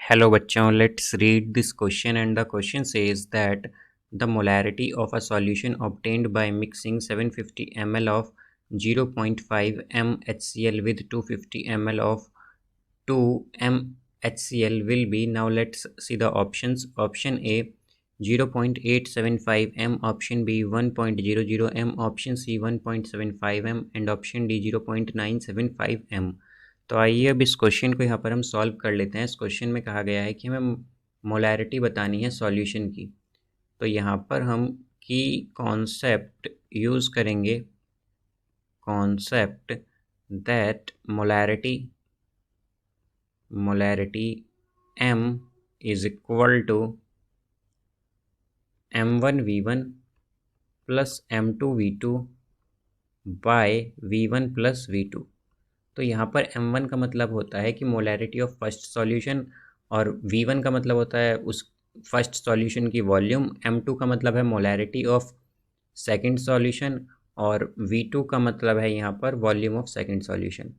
Hello बच्चों, let's read this question and the question says that the molarity of a solution obtained by mixing 750 ml of 0.5 m HCl with 250 ml of 2 m HCl will be. Now let's see the options. Option A 0.875 m, option B 1.00 m, option C 1.75 m and option D 0.975 m. तो आइए अब इस question को यहाँ पर हम solve कर लेते हैं। इस क्वेश्चन में कहा गया है कि हमें मोलैरिटी बतानी है सॉल्यूशन की। तो यहाँ पर हम की कॉन्सेप्ट यूज़ करेंगे, concept that molarity m is equal to m1v1 plus m2v2 by v1 plus v2। तो यहाँ पर m1 का मतलब होता है कि मोलैरिटी ऑफ फर्स्ट सॉल्यूशन और v1 का मतलब होता है उस फर्स्ट सॉल्यूशन की वॉल्यूम, m2 का मतलब है मोलैरिटी ऑफ सेकंड सॉल्यूशन और v2 का मतलब है यहाँ पर वॉल्यूम ऑफ सेकंड सॉल्यूशन।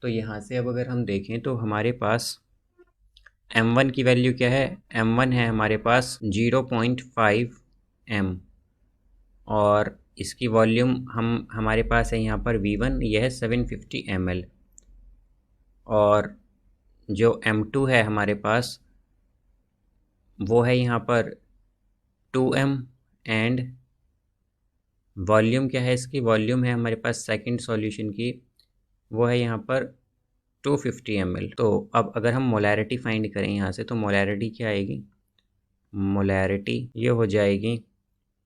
तो यहाँ से अब अगर हम देखें तो हमारे पास m1 की वैल्यू क्या है, m1 है हमारे पास 0.5 m और इसकी वॉल्यूम हमारे पास है यहाँ पर v1, यह है 750 ml और जो m2 है हमारे पास वो है यहाँ पर 2m एंड वॉल्यूम क्या है, इसकी वॉल्यूम है हमारे पास सेकंड सॉल्यूशन की, वो है यहाँ पर 250 ml। तो अब अगर हम मोलैरिटी फाइंड करें यहाँ से तो मोलैरिटी क्या आएगी, मोलैरिटी ये हो जाएगी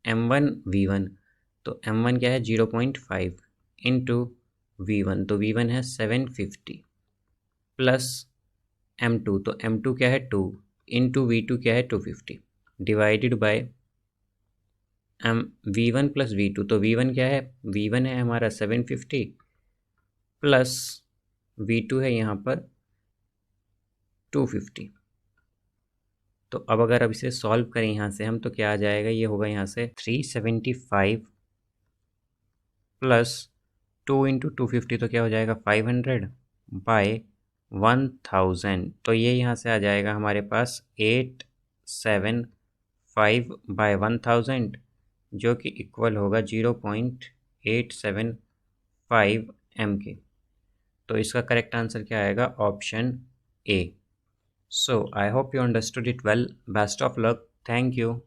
m1v1। तो m1 क्या है 0.5 इंटू v1, तो v1 है 750 प्लस m2, तो m2 क्या है 2 इंटू v2 क्या है 250 divided by v1 plus v2। तो v1 क्या है, v1 है हमारा 750 प्लस v2 है यहाँ पर 250। तो अब अगर अब इसे सॉल्व करें यहाँ से हम तो क्या आ जाएगा, ये होगा यहाँ से 375 प्लस 2 इंटू 250 तो क्या हो जाएगा 500 बाय 1000। तो ये यहाँ से आ जाएगा हमारे पास 875 बाय 1000 जो कि इक्वल होगा 0.875 m के। तो इसका करेक्ट आंसर क्या आएगा, option A. So I hope you understood it well. Best of luck. Thank you.